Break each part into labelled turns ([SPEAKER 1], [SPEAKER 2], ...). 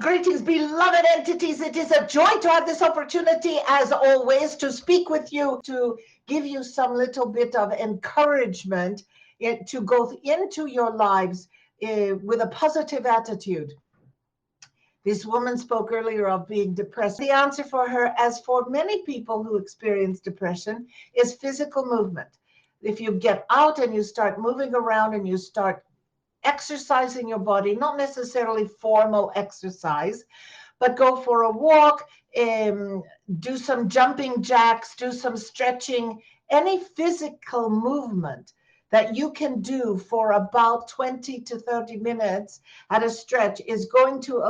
[SPEAKER 1] Greetings, beloved entities. It is a joy to have this opportunity, as always, to speak with you, to give you some little bit of encouragement to go into your lives with a positive attitude. This woman spoke earlier of being depressed. The answer for her, as for many people who experience depression, is physical movement. If you get out and you start moving around and you start exercising your body, not necessarily formal exercise, but go for a walk, do some jumping jacks, do some stretching, any physical movement that you can do for about 20 to 30 minutes at a stretch is going to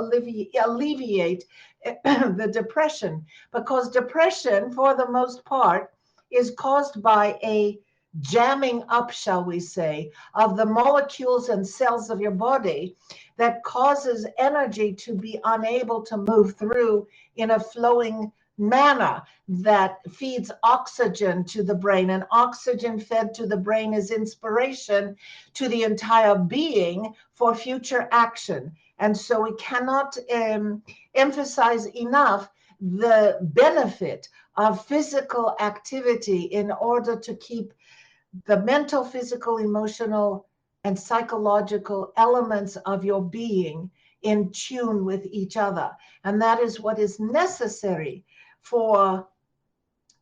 [SPEAKER 1] alleviate the depression, because depression, for the most part, is caused by a jamming up, shall we say, of the molecules and cells of your body that causes energy to be unable to move through in a flowing manner that feeds oxygen to the brain. And oxygen fed to the brain is inspiration to the entire being for future action. And so we cannot emphasize enough the benefit of physical activity in order to keep the mental, physical, emotional, and psychological elements of your being in tune with each other. And that is what is necessary for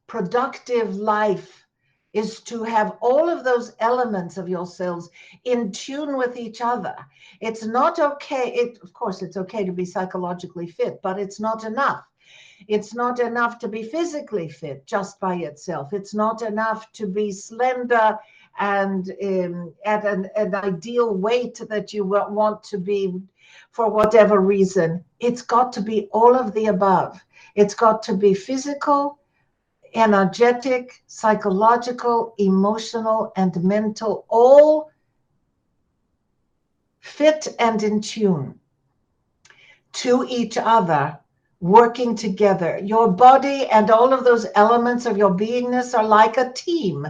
[SPEAKER 1] productive life, is to have all of those elements of yourselves in tune with each other. It's not okay. Of course, it's okay to be psychologically fit, but it's not enough. It's not enough to be physically fit just by itself. It's not enough to be slender and at an ideal weight that you want to be for whatever reason. It's got to be all of the above. It's got to be physical, energetic, psychological, emotional, and mental, all fit and in tune to each other, working together. Your body and all of those elements of your beingness are like a team.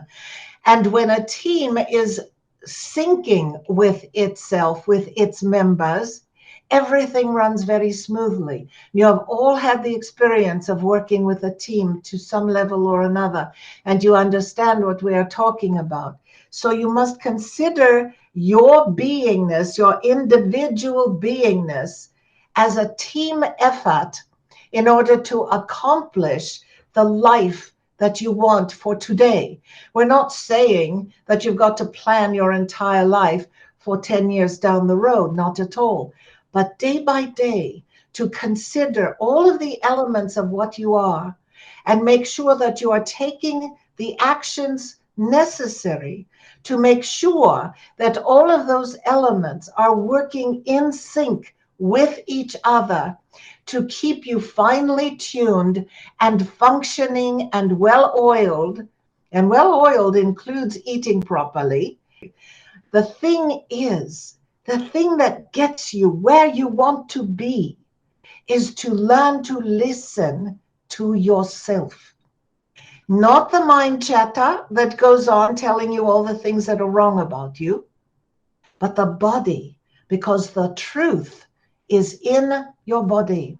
[SPEAKER 1] And when a team is syncing with itself, with its members, everything runs very smoothly. You have all had the experience of working with a team to some level or another, and you understand what we are talking about. So you must consider your beingness, your individual beingness, as a team effort in order to accomplish the life that you want for today. We're not saying that you've got to plan your entire life for 10 years down the road, not at all. But day by day, to consider all of the elements of what you are and make sure that you are taking the actions necessary to make sure that all of those elements are working in sync with each other to keep you finely tuned and functioning and well-oiled. And well-oiled includes eating properly. The thing is, the thing that gets you where you want to be is to learn to listen to yourself. Not the mind chatter that goes on telling you all the things that are wrong about you, but the body, because the truth is in your body.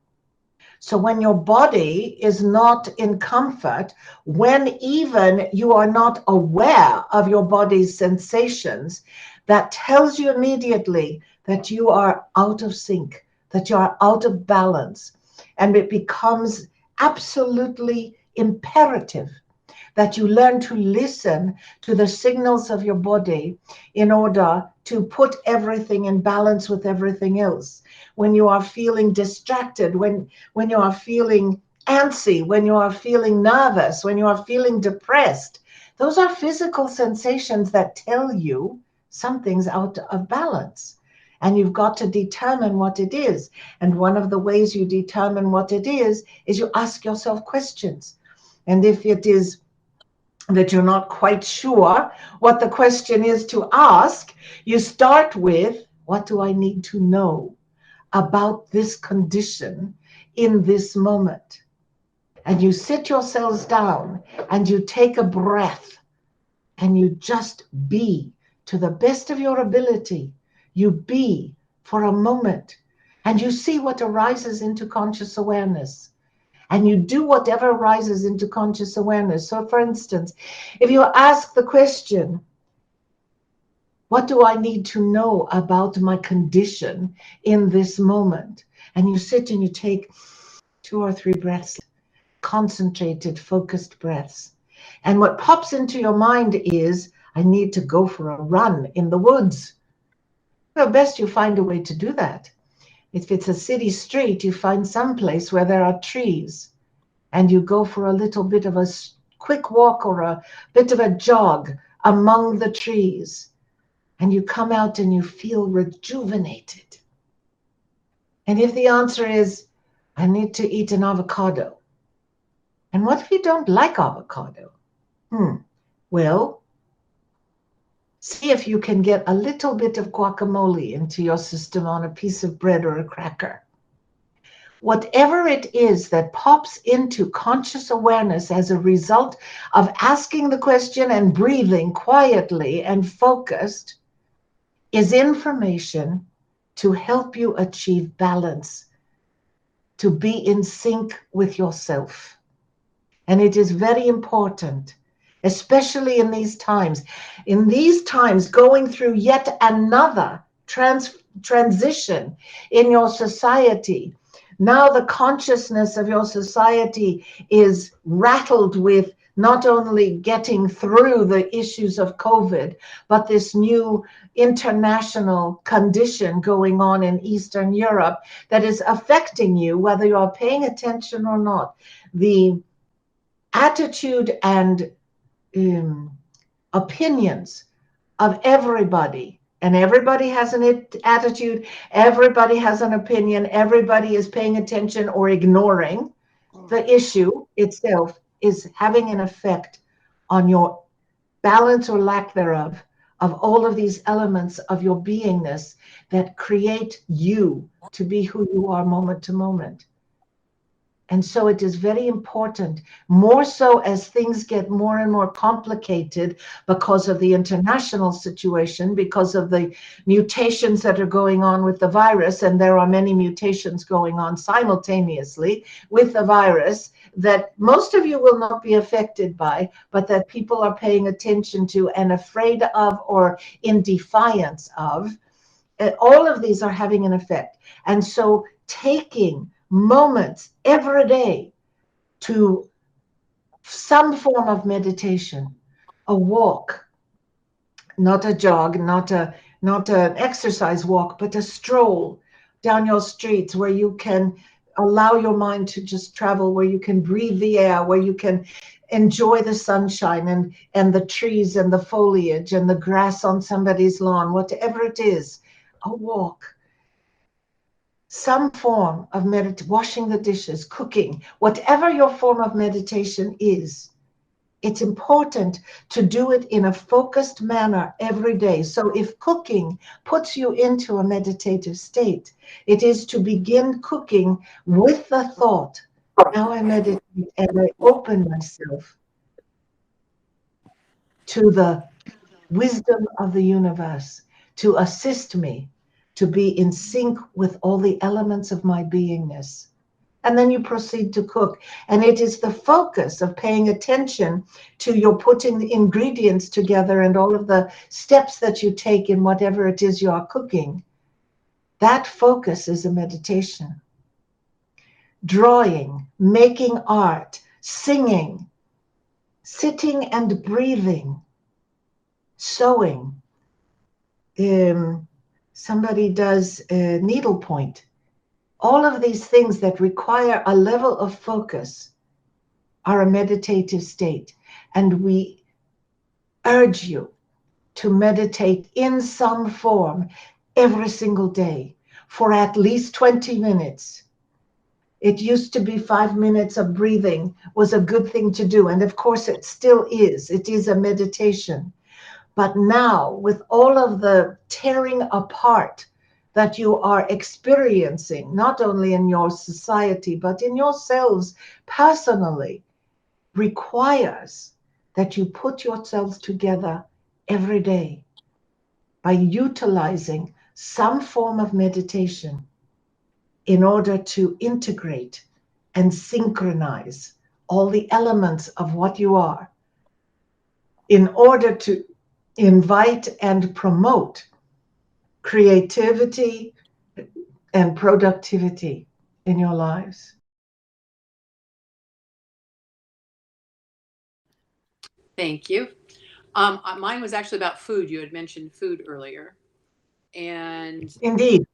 [SPEAKER 1] So when your body is not in comfort, when even you are not aware of your body's sensations, that tells you immediately that you are out of sync, that you are out of balance. And it becomes absolutely imperative that you learn to listen to the signals of your body in order to put everything in balance with everything else. When you are feeling distracted, when you are feeling antsy, when you are feeling nervous, when you are feeling depressed, those are physical sensations that tell you something's out of balance. And you've got to determine what it is. And one of the ways you determine what it is you ask yourself questions. And if it is that you're not quite sure what the question is to ask, you start with, what do I need to know about this condition in this moment? And you sit yourselves down and you take a breath and you just be to the best of your ability. You be for a moment. and you see what arises into conscious awareness. And you do whatever arises into conscious awareness. So for instance, if you ask the question, what do I need to know about my condition in this moment? And you sit and you take 2 or 3 breaths, concentrated, focused breaths. And what pops into your mind is, I need to go for a run in the woods. Well, best you find a way to do that. If it's a city street, you find some place where there are trees and you go for a little bit of a quick walk or a bit of a jog among the trees. And you come out and you feel rejuvenated. And if the answer is, I need to eat an avocado. And what if you don't like avocado? Well, see if you can get a little bit of guacamole into your system on a piece of bread or a cracker. Whatever it is that pops into conscious awareness as a result of asking the question and breathing quietly and focused is information to help you achieve balance, to be in sync with yourself. And it is very important, especially in these times. In these times, going through yet another transition in your society. Now the consciousness of your society is rattled with not only getting through the issues of COVID, but this new international condition going on in Eastern Europe that is affecting you, whether you are paying attention or not. The attitude and opinions of everybody, and everybody has an attitude, everybody has an opinion, everybody is paying attention or ignoring the issue itself, is having an effect on your balance or lack thereof of all of these elements of your beingness that create you to be who you are moment to moment. And so it is very important, more so as things get more and more complicated because of the international situation, because of the mutations that are going on with the virus, and there are many mutations going on simultaneously with the virus that most of you will not be affected by, but that people are paying attention to and afraid of or in defiance of. All of these are having an effect. And so taking moments every day to some form of meditation, a walk, not a jog, not an exercise walk, but a stroll down your streets where you can allow your mind to just travel, where you can breathe the air, where you can enjoy the sunshine and the trees and the foliage and the grass on somebody's lawn, whatever it is, a walk. Some form of washing the dishes, cooking, whatever your form of meditation is, it's important to do it in a focused manner every day. So if cooking puts you into a meditative state, it is to begin cooking with the thought, now I meditate and I open myself to the wisdom of the universe to assist me to be in sync with all the elements of my beingness. And then you proceed to cook. And it is the focus of paying attention to your putting the ingredients together and all of the steps that you take in whatever it is you are cooking. That focus is a meditation. Drawing, making art, singing, sitting and breathing, sewing. Somebody does needlepoint. All of these things that require a level of focus are a meditative state. And we urge you to meditate in some form every single day for at least 20 minutes. It used to be 5 minutes of breathing was a good thing to do. And of course it still is. It is a meditation. But now, with all of the tearing apart that you are experiencing, not only in your society, but in yourselves personally, requires that you put yourselves together every day by utilizing some form of meditation. in order to integrate and synchronize all the elements of what you are, in order to invite and promote creativity and productivity in your lives.
[SPEAKER 2] Thank you. Mine was actually about food. You had mentioned food earlier. And
[SPEAKER 1] Indeed,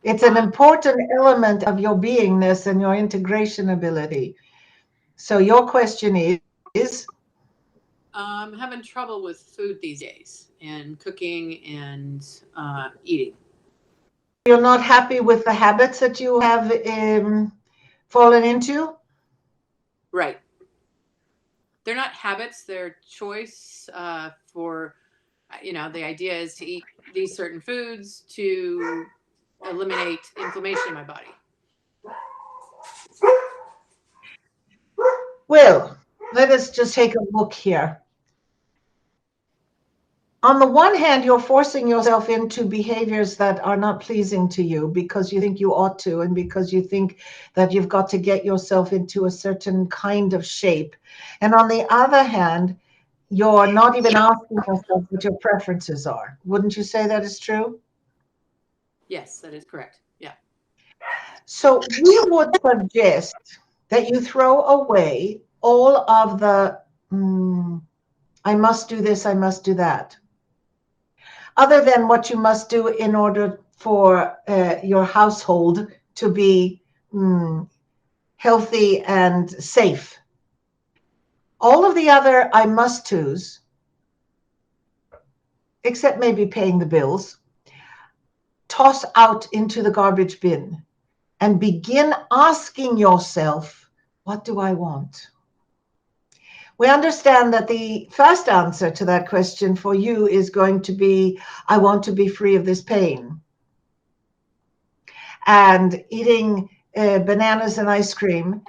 [SPEAKER 1] it's an important element of your beingness and your integration ability. So your question is,
[SPEAKER 2] I'm having trouble with food these days and cooking and eating.
[SPEAKER 1] you're not happy with the habits that you have fallen into?
[SPEAKER 2] Right. They're not habits, they're choice for, the idea is to eat these certain foods to eliminate inflammation in my body.
[SPEAKER 1] Well, let us just take a look here. On the one hand, you're forcing yourself into behaviors that are not pleasing to you because you think you ought to, and because you think that you've got to get yourself into a certain kind of shape. And on the other hand, you're not even asking yourself what your preferences are. Wouldn't you say that is true?
[SPEAKER 2] Yes, that is correct. Yeah.
[SPEAKER 1] So we would suggest that you throw away all of the, I must do this, I must do that, other than what you must do in order for your household to be healthy and safe. All of the other I must do's, except maybe paying the bills, toss out into the garbage bin and begin asking yourself, what do I want? We understand that the first answer to that question for you is going to be, I want to be free of this pain. And eating bananas and ice cream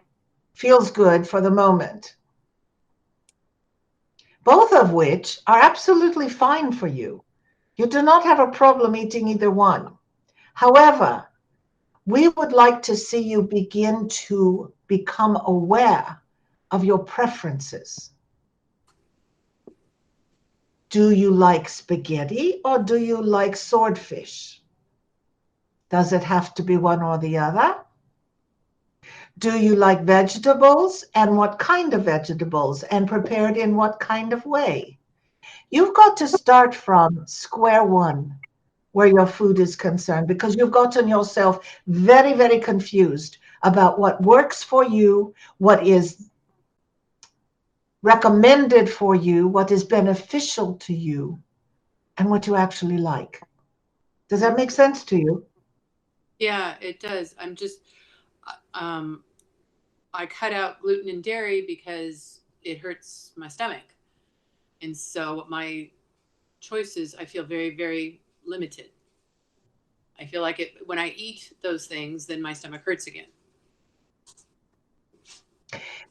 [SPEAKER 1] feels good for the moment. Both of which are absolutely fine for you. You do not have a problem eating either one. However, we would like to see you begin to become aware of your preferences. Do you like spaghetti or do you like swordfish? Does it have to be one or the other? Do you like vegetables, and what kind of vegetables, and prepared in what kind of way? You've got to start from square one where your food is concerned, because you've gotten yourself very, very confused about what works for you, what is recommended for you, what is beneficial to you, and what you actually like. Does that make sense to you?
[SPEAKER 2] Yeah, it does. Um, I cut out gluten and dairy because it hurts my stomach. And so my choices, I feel very, very limited. I feel like when I eat those things, then my stomach hurts again.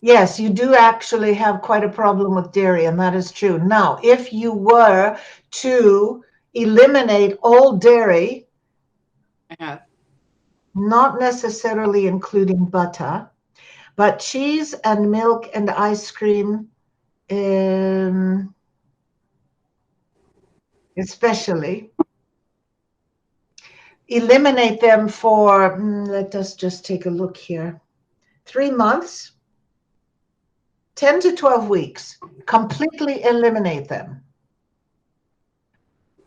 [SPEAKER 1] Yes, you do actually have quite a problem with dairy, and that is true. Now, if you were to eliminate all dairy,
[SPEAKER 2] I have.
[SPEAKER 1] not necessarily including butter, but cheese and milk and ice cream, especially, eliminate them for, let us just take a look here, 3 months, 10 to 12 weeks, completely eliminate them.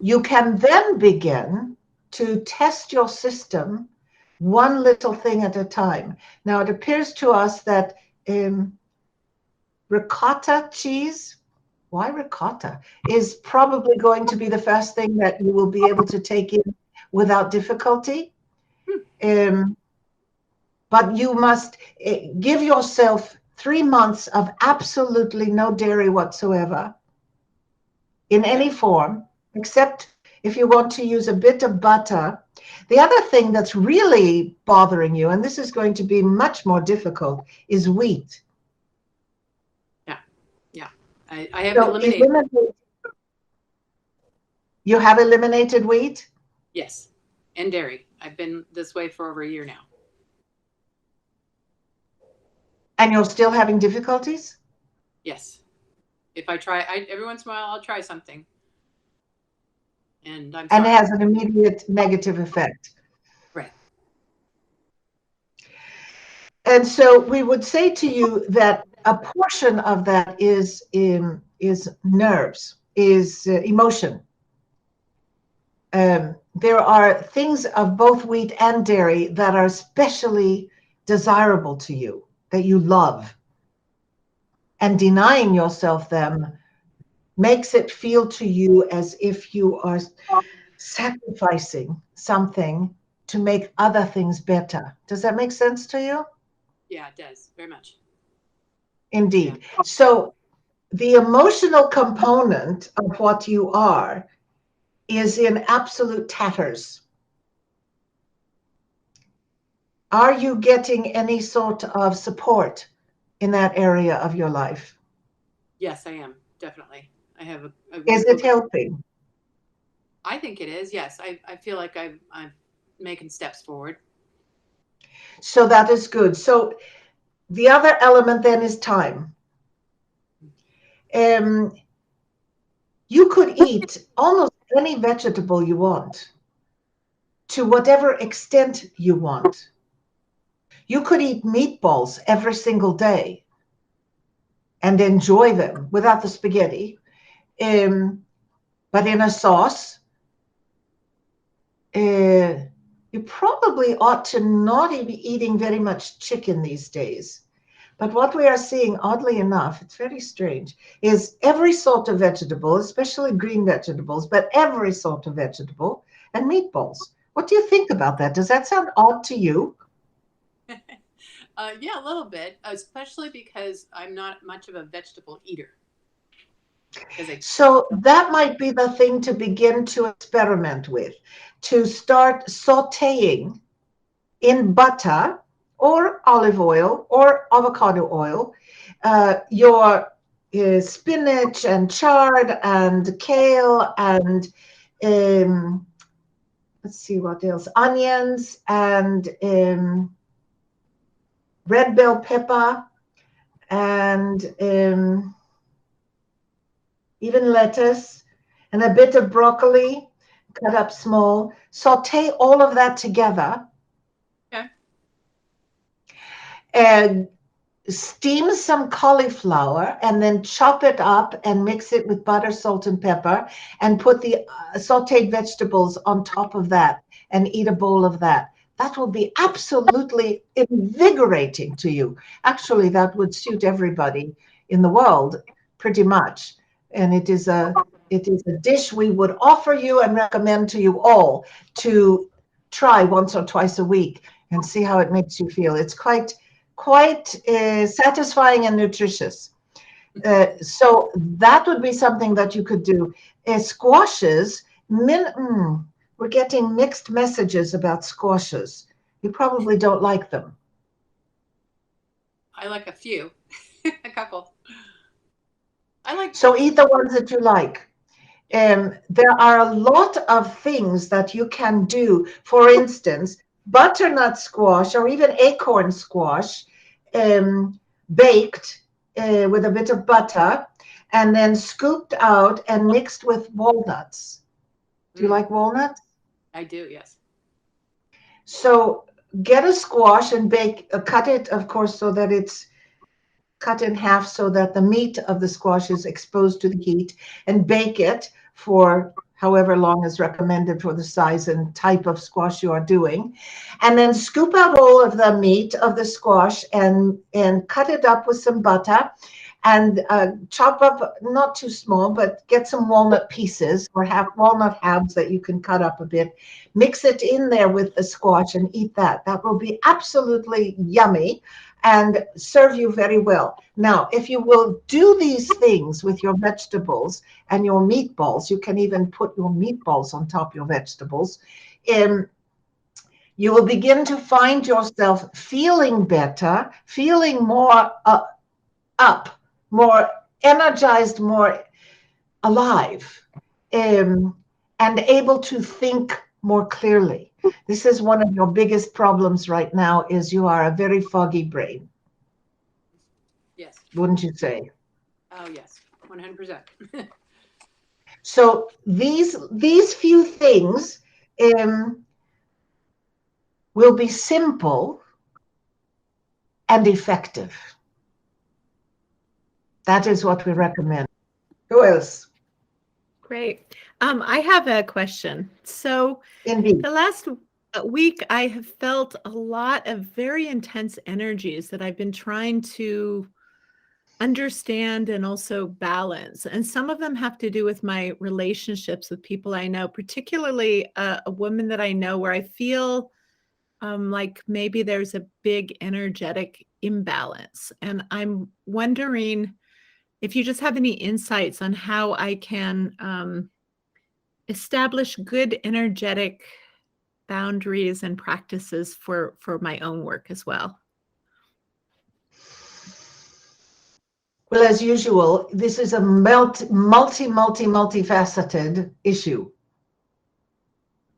[SPEAKER 1] You can then begin to test your system one little thing at a time. Now, it appears to us that ricotta cheese, why ricotta, is probably going to be the first thing that you will be able to take in without difficulty. But you must give yourself 3 months of absolutely no dairy whatsoever in any form, except if you want to use a bit of butter. The other thing that's really bothering you, and this is going to be much more difficult, is wheat.
[SPEAKER 2] Yeah. I have eliminated.
[SPEAKER 1] You have eliminated wheat?
[SPEAKER 2] Yes. And dairy. I've been this way for over a year now.
[SPEAKER 1] And you're still having difficulties?
[SPEAKER 2] Yes. If I try, every once in a while, I'll try something. And I'm sorry.
[SPEAKER 1] And it has an immediate negative effect.
[SPEAKER 2] Right.
[SPEAKER 1] And so we would say to you that a portion of that is nerves, is emotion. There are things of both wheat and dairy that are especially desirable to you, that you love. And denying yourself them makes it feel to you as if you are sacrificing something to make other things better. Does that make sense to you?
[SPEAKER 2] Yeah, it does. Very much.
[SPEAKER 1] Indeed. Yeah. So the emotional component of what you are is in absolute tatters. Are you getting any sort of support in that area of your life?
[SPEAKER 2] Yes, I am. Definitely. I have a
[SPEAKER 1] Is it helping?
[SPEAKER 2] I think it is. Yes. I feel like I'm making steps forward.
[SPEAKER 1] So that is good. So the other element then is time. You could eat almost any vegetable you want to whatever extent you want. You could eat meatballs every single day and enjoy them without the spaghetti, but in a sauce. You probably ought to not be eating very much chicken these days. But what we are seeing, oddly enough, it's very strange, is every sort of vegetable, especially green vegetables, but every sort of vegetable and meatballs. What do you think about that? Does that sound odd to you?
[SPEAKER 2] Yeah, a little bit, especially because I'm not much of a vegetable eater.
[SPEAKER 1] So that might be the thing to begin to experiment with, to start sauteing in butter or olive oil or avocado oil, your spinach and chard and kale and let's see what else, onions and red bell pepper and even lettuce and a bit of broccoli cut up small. Saute all of that together.
[SPEAKER 2] Okay.
[SPEAKER 1] And steam some cauliflower and then chop it up and mix it with butter, salt, and pepper and put the sauteed vegetables on top of that and eat a bowl of that. That will be absolutely invigorating to you. Actually, that would suit everybody in the world pretty much. And it is a dish we would offer you and recommend to you all to try once or twice a week and see how it makes you feel. It's quite satisfying and nutritious. So that would be something that you could do. Squashes, we're getting mixed messages about squashes. You probably don't like them.
[SPEAKER 2] I like a few, a couple. I like.
[SPEAKER 1] So eat the ones that you like. There are a lot of things that you can do. For instance, butternut squash or even acorn squash, baked with a bit of butter and then scooped out and mixed with walnuts. Do you like walnuts?
[SPEAKER 2] I do, yes.
[SPEAKER 1] So get a squash and cut it, of course, so that it's cut in half so that the meat of the squash is exposed to the heat, and bake it for however long is recommended for the size and type of squash you are doing. And then scoop out all of the meat of the squash and cut it up with some butter and chop up, not too small, but get some walnut pieces or walnut halves that you can cut up a bit. Mix it in there with the squash and eat that. That will be absolutely yummy and serve you very well. Now, if you will do these things with your vegetables and your meatballs, you can even put your meatballs on top of your vegetables, you will begin to find yourself feeling better, feeling more up, more energized, more alive, and able to think more clearly. This is one of your biggest problems right now, is you are a very foggy brain.
[SPEAKER 2] Yes.
[SPEAKER 1] Wouldn't you say?
[SPEAKER 2] Oh, yes. 100%.
[SPEAKER 1] So these few things will be simple and effective. That is what we recommend. Who else?
[SPEAKER 3] Great. I have a question. So
[SPEAKER 1] Indeed.
[SPEAKER 3] the last week, I have felt a lot of very intense energies that I've been trying to understand and also balance. And some of them have to do with my relationships with people I know, particularly a woman that I know where I feel like maybe there's a big energetic imbalance. And I'm wondering if you just have any insights on how I can establish good energetic boundaries and practices for my own work as well.
[SPEAKER 1] Well, as usual, this is a multifaceted issue,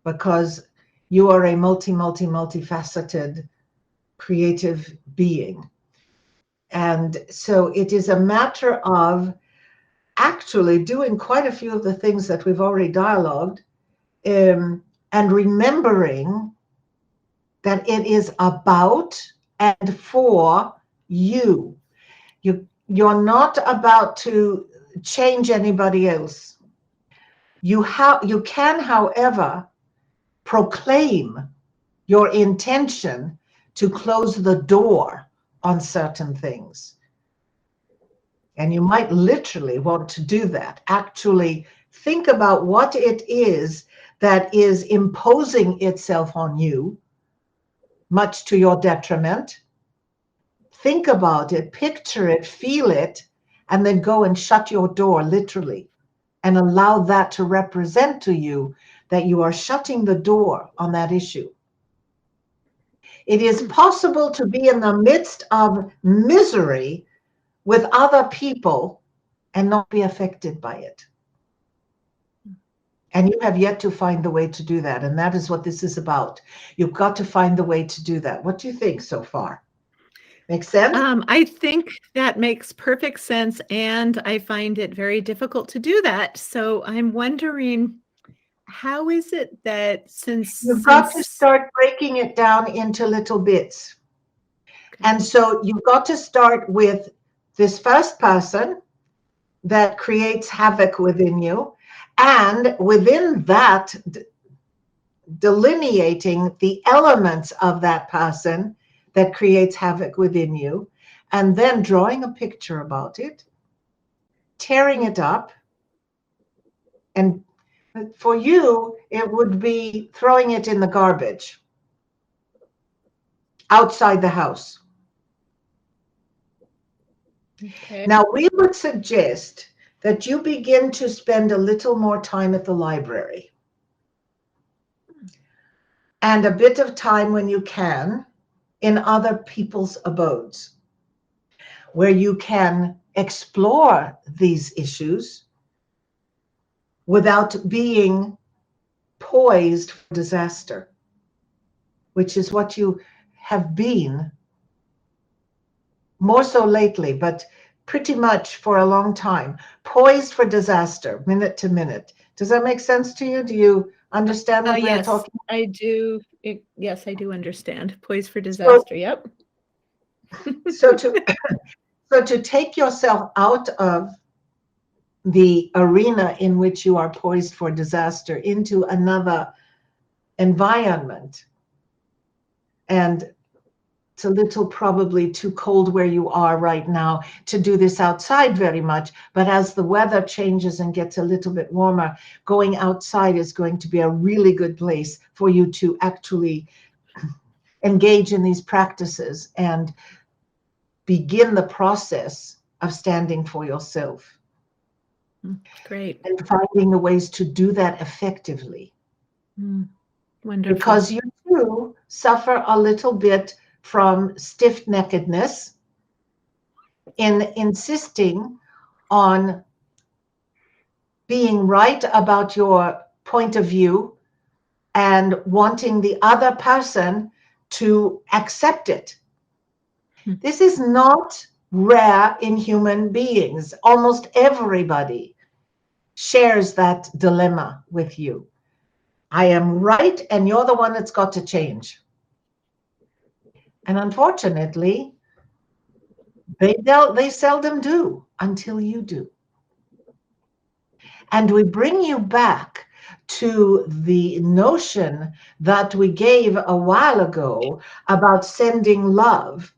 [SPEAKER 1] because you are a multifaceted creative being. And so it is a matter of actually doing quite a few of the things that we've already dialogued, and remembering that it is about and for you. You're not about to change anybody else. You can, however, proclaim your intention to close the door on certain things. And you might literally want to do that. Actually think about what it is that is imposing itself on you, much to your detriment. Think about it, picture it, feel it, and then go and shut your door literally, and allow that to represent to you that you are shutting the door on that issue. It is possible to be in the midst of misery with other people and not be affected by it. And you have yet to find the way to do that. And that is what this is about. You've got to find the way to do that. What do you think so far? Make sense?
[SPEAKER 3] I think that makes perfect sense. And I find it very difficult to do that. So I'm wondering, how is it that
[SPEAKER 1] You've got to start breaking it down into little bits.
[SPEAKER 3] Okay.
[SPEAKER 1] And so you've got to start with this first person that creates havoc within you. And within that, delineating the elements of that person that creates havoc within you, and then drawing a picture about it, tearing it up. And for you, it would be throwing it in the garbage outside the house.
[SPEAKER 3] Okay.
[SPEAKER 1] Now, we would suggest that you begin to spend a little more time at the library, and a bit of time when you can in other people's abodes, where you can explore these issues without being poised for disaster, which is what you have been, more so lately, but pretty much for a long time, poised for disaster, minute to minute. Does that make sense to you? Do you understand what we're talking about?
[SPEAKER 3] I do. Yes, I do understand. Poised for disaster. Yep.
[SPEAKER 1] So to take yourself out of the arena in which you are poised for disaster into another environment, and it's a little probably too cold where you are right now to do this outside very much, but as the weather changes and gets a little bit warmer, going outside is going to be a really good place for you to actually engage in these practices and begin the process of standing for yourself.
[SPEAKER 3] Great.
[SPEAKER 1] And finding the ways to do that effectively.
[SPEAKER 3] Wonderful.
[SPEAKER 1] Because you too suffer a little bit from stiff-neckedness in insisting on being right about your point of view and wanting the other person to accept it. This is not rare in human beings. Almost everybody shares that dilemma with you. I am right, and you're the one that's got to change. And unfortunately, they seldom do until you do. And we bring you back to the notion that we gave a while ago about sending love.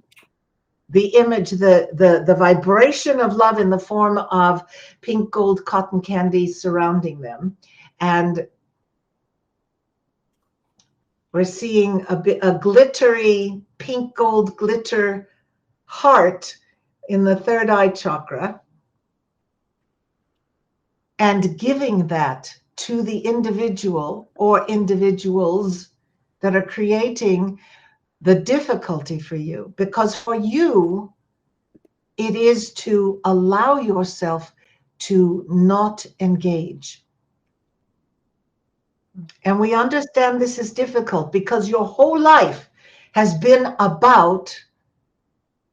[SPEAKER 1] The image, the vibration of love in the form of pink gold cotton candy surrounding them. And we're seeing a glittery pink gold glitter heart in the third eye chakra, and giving that to the individual or individuals that are creating the difficulty for you. Because for you, it is to allow yourself to not engage. And we understand this is difficult because your whole life has been about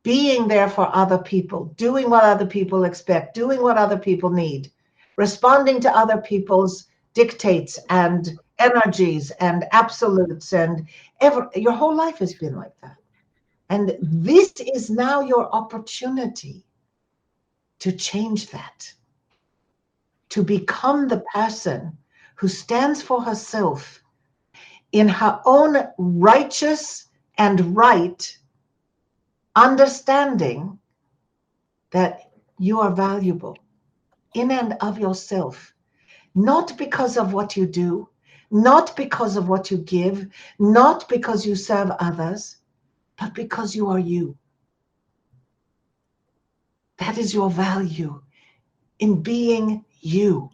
[SPEAKER 1] being there for other people, doing what other people expect, doing what other people need, responding to other people's dictates and energies and absolutes, and your whole life has been like that. And this is now your opportunity to change that, to become the person who stands for herself in her own righteous and right understanding that you are valuable in and of yourself, not because of what you do, not because of what you give, not because you serve others, but because you are you. That is your value in being you.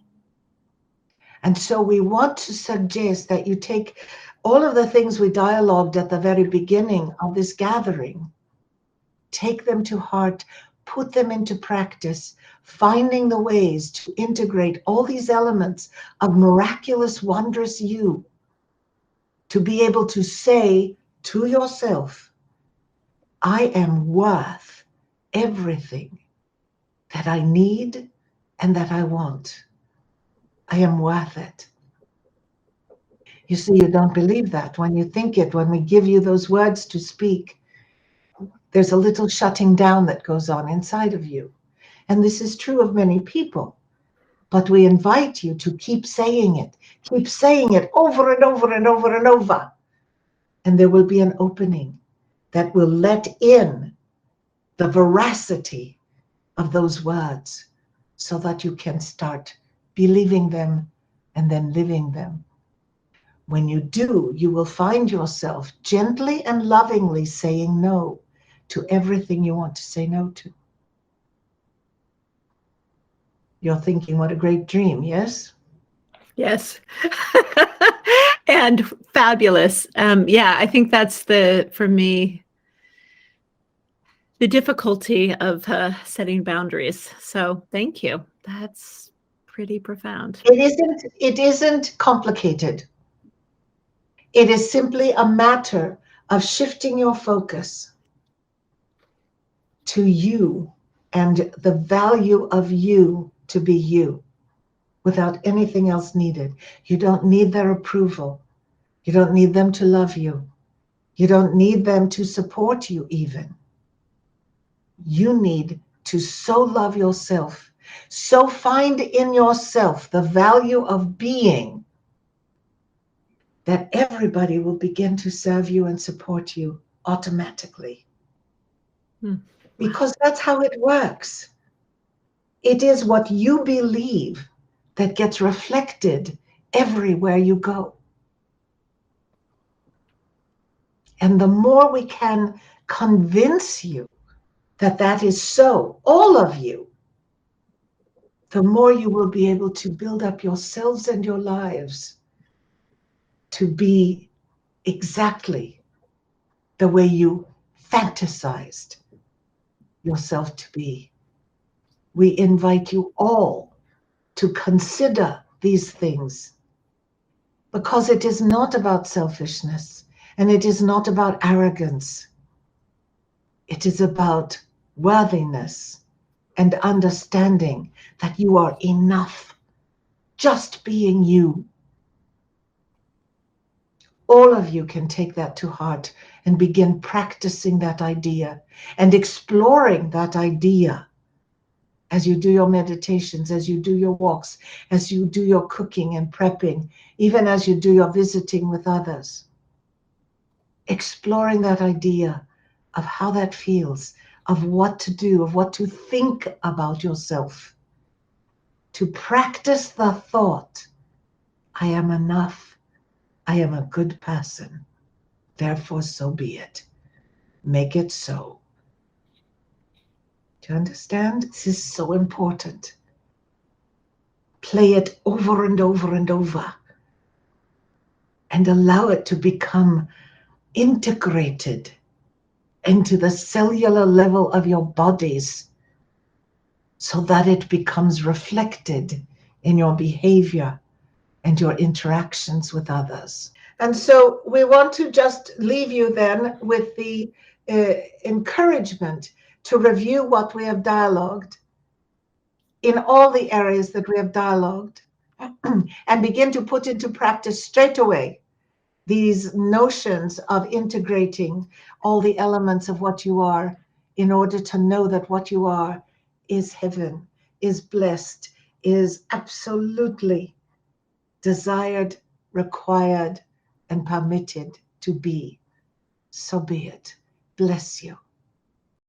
[SPEAKER 1] And so we want to suggest that you take all of the things we dialogued at the very beginning of this gathering, take them to heart, put them into practice, finding the ways to integrate all these elements of miraculous, wondrous you, to be able to say to yourself, I am worth everything that I need and that I want. I am worth it. You see, you don't believe that. When you think it, when we give you those words to speak, there's a little shutting down that goes on inside of you. And this is true of many people. But we invite you to keep saying it over and over and over and over. And there will be an opening that will let in the veracity of those words so that you can start believing them and then living them. When you do, you will find yourself gently and lovingly saying no to everything you want to say no to. You're thinking, what a great dream, yes?
[SPEAKER 3] Yes. And fabulous. Yeah, I think that's for me, the difficulty of setting boundaries. So thank you. That's pretty profound.
[SPEAKER 1] It isn't complicated. It is simply a matter of shifting your focus to you and the value of you to be you without anything else needed. You don't need their approval. You don't need them to love you. You don't need them to support you even. You need to so love yourself, so find in yourself the value of being, that everybody will begin to serve you and support you automatically. Because that's how it works. It is what you believe that gets reflected everywhere you go. And the more we can convince you that that is so, all of you, the more you will be able to build up yourselves and your lives to be exactly the way you fantasized yourself to be. We invite you all to consider these things because it is not about selfishness and it is not about arrogance. It is about worthiness and understanding that you are enough, just being you. All of you can take that to heart and begin practicing that idea and exploring that idea as you do your meditations, as you do your walks, as you do your cooking and prepping, even as you do your visiting with others. Exploring that idea of how that feels, of what to do, of what to think about yourself. To practice the thought, I am enough, I am a good person, therefore so be it. Make it so. Do you understand? This is so important. Play it over and over and over and allow it to become integrated into the cellular level of your bodies so that it becomes reflected in your behavior and your interactions with others. And so we want to just leave you then with the encouragement to review what we have dialogued in all the areas that we have dialogued and begin to put into practice straight away these notions of integrating all the elements of what you are in order to know that what you are is heaven, is blessed, is absolutely desired, required, and permitted to be. So be it. Bless you.